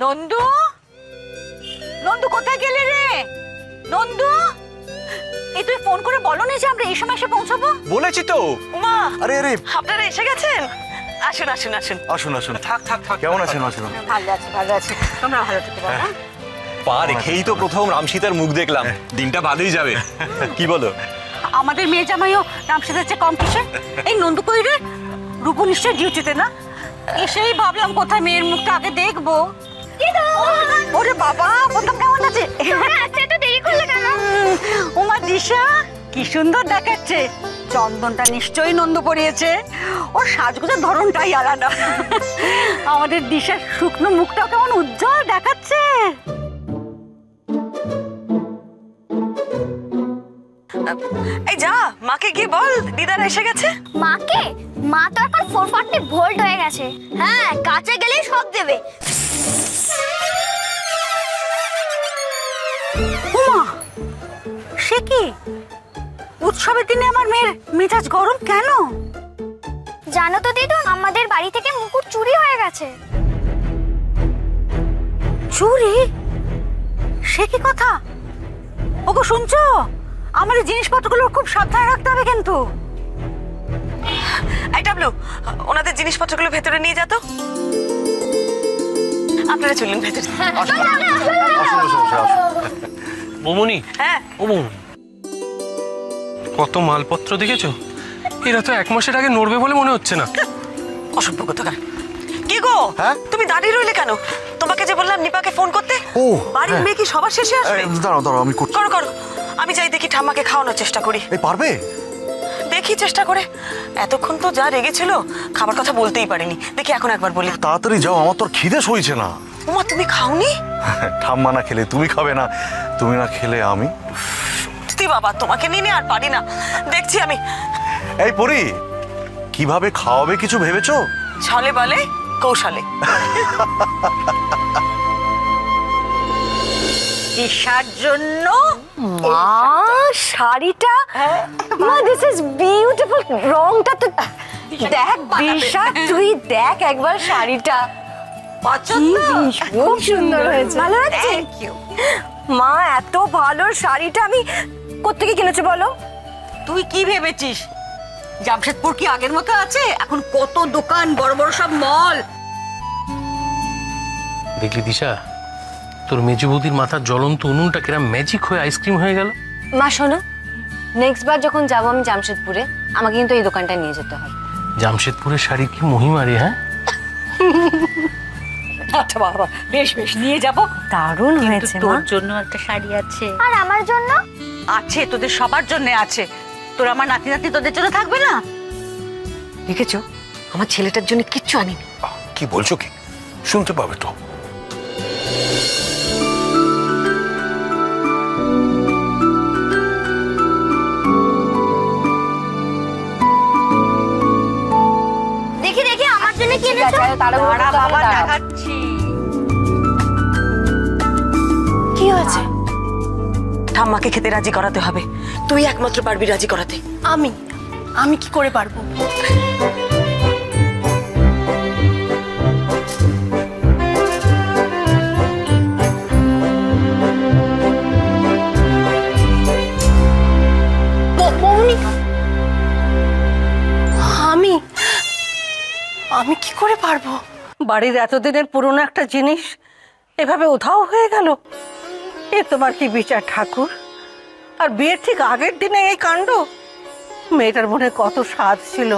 নন্দু, নন্দু কোথায় গেলে রে? নন্দু, এই তুই ফোন করে বলো না যে আমরা এই সময় এসে পৌঁছাবো। বলেছি তো। উমা, আরে আরে আপনারা এসে গেছেন? আসুন আসুন আসুন আসুন আসুন। থাক থাক থাক। কেমন আছেন মাসিমা? ভালো আছি, ভালো আছি। তোমরা ভালো থেকো বাবা। পা রেখেই তো প্রথম রামসীতার মুখ দেখলাম, দিনটা বাদেই যাবে। কি বলো? আমাদের মেয়ে জামাইও রামসীতার চেয়ে কম কিসে? এই নন্দু কই রে? রূপু নিশ্চয় ডিউটিতে না? এসেই ভাবলাম কোথায় মেয়ের মুখটা আগে দেখবো। ওরে বাবা, প্রথম কেমন আছে? এত দেরি করলে কেন? ওমা দিশা, কি সুন্দর দেখাচ্ছে। চন্দনটা নিশ্চয়ই নন্দু পরিয়েছে। ওর সাজগোজের ধরনটাই আলাদা। আমাদের দিশার শুকনো মুখটাও কেমন উজ্জ্বল দেখাচ্ছে। এই যা, মাকে গিয়ে বল দিদারা এসে গেছে। মাকে? মা তো এখন 440 ভোল্ট হয়ে গেছে। হ্যাঁ, কাছে গেলেই সব দেবে। ওমা, সে কি? উৎসবের দিনে আমার মেয়ের মেজাজ গরম কেন? জানো তো দিদু, আমাদের বাড়ি থেকে মুকুট চুরি হয়ে গেছে। চুরি? সে কি কথা? ওগো শুনছো? আমার এই জিনিসপত্রগুলো খুব সাবধানে রাখতে হবে কিন্তু। এই ডাবলু, ওনাদের জিনিসপত্রগুলো ভেতরে নিয়ে যা তো। আপনারা চলুন ভেতরে। বৌমনি, হ্যাঁ ও বৌমনি, কত মালপত্র দেখেছো? এরা তো 1 মাসের আগে নড়বে বলে মনে হচ্ছে না। অসভ্য কোথাকার। কি গো, তুমি দাঁড়িয়ে রইলে কেন? তোমাকে যে বললাম নিপাকে ফোন করতে। ও, বাড়ির মেয়ে কি সবার শেষে আসবে? দাঁড়াও দাঁড়াও, আমি করছি। করো করো, আমি যাই দেখি ঠাম্মাকে খাওয়ানোর চেষ্টা করি। এই পারবে? দেখি চেষ্টা করে। এতক্ষণ তো যা রেগেছিল, খাবার কথা বলতেই পারিনি। দেখি এখন একবার বলি। তাড়াতাড়ি যাও, আমার তো খিদে সইছে না। ওমা, তুমি খাওনি? ঠাম্মা না খেলে তুমি খাবে না, তুমি না খেলে আমি। সত্যি বাবা, তোমাকে নিয়ে আর পারি না। দেখছি আমি। এই পরি, কিভাবে খাওয়াবে কিছু ভেবেছো? ছলে বলে কৌশলে। দিশার জন্য মা শাড়িটা, মা দিস ইজ বিউটিফুল। রংটা তো দেখ দিশা, তুই দেখ একবার শাড়িটা। পছন্দ? খুব সুন্দর হয়েছে। ভালো লাগছে? থ্যাংক ইউ মা। এত ভালো শাড়িটা আমি কোত্থেকে কিনেছো বলো? তুই কি ভেবেছিস জামশেদপুর কি আগের মতো আছে? এখন কত দোকান, বড় বড় সব মল। দেখলি দিশা, তোর মেজু বৌদির মাথার জ্বলন্ত উনুনটা কিরম ম্যাজিক হয়ে আইসক্রিম হয়ে গেল। মা শোনো, নেক্সট বার যখন যাবো আমি জামশেদপুরে, আমাকে কিন্তু এই দোকানটা নিয়ে যেতে হয়। জামশেদপুরের শাড়ির কি মহিমা রে! হ্যাঁ আচ্ছা বাবা, বেশ বেশ নিয়ে যাব। দারুণ হয়েছে। তোর জন্য একটা শাড়ি আছে। আর আমার জন্য আছে, তোদের সবার জন্য আছে। তোর আমার নাতি নাতি তোদের জন্য থাকবে না? দেখেছো, আমার ছেলেটার জন্য কিচ্ছু আনিনি। কি বলছো কি? শুনতে পাবে তো। দেখি দেখি আমার জন্য কি এনেছো? দাঁড়া বাবা, দেখাচ্ছি। কি হয়েছে? ঠাম্মাকে খেতে রাজি করাতে হবে। তুই একমাত্র পারবি রাজি করাতে। আমি কি করে পারবো? আমি কি করে পারবো? বাড়ির এতদিনের পুরনো একটা জিনিস এভাবে উধাও হয়ে গেল। এ তোমার কি বিচার ঠাকুর? আর বিয়ের ঠিক আগের দিনে এই কাণ্ড। মেয়েটার মনে কত স্বাদ ছিল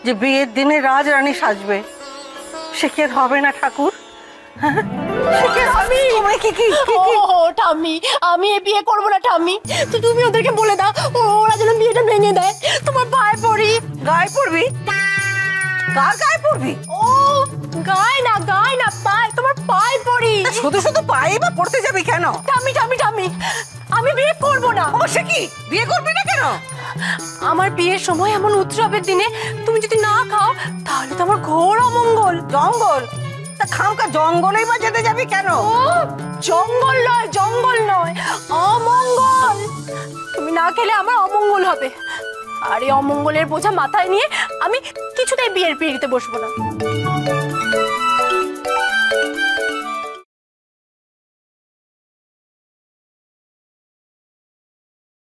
যে বিয়ের দিনে রাজরানী সাজবে। সে কি আর হবে না ঠাকুর? আমি এ বিয়ে করবো না ঠাম্মি। তো তুমি ওদেরকে বলে দাও ওরা যেন বিয়েটা ভেঙে দেয়। তোমার পায়ে পড়ি। গায়ে পড়বি? কার গায়ে পড়বি? ও গায়ে না পায়ে, তোমার পায়ে পড়ি। শুধু শুধু পায়ে বা পড়তে যাবি কেন? ঠাম্মি আমি বিয়ে করবো না। অবশ্যই কি বিয়ে করবি না কেন? আমার বিয়ের সময় এমন উৎসবের দিনে তুমি যদি না খাও তাহলে তো আমার ঘোর অমঙ্গল। জঙ্গল? তা খামকা জঙ্গলেই বা যেতে যাবি কেন? ও জঙ্গল নয় অমঙ্গল। তুমি না খেলে আমার অমঙ্গল হবে। আর এই অমঙ্গলের বোঝা মাথায় নিয়ে আমি কিছুতেই বিয়ের পিঁড়িতে বসবো না।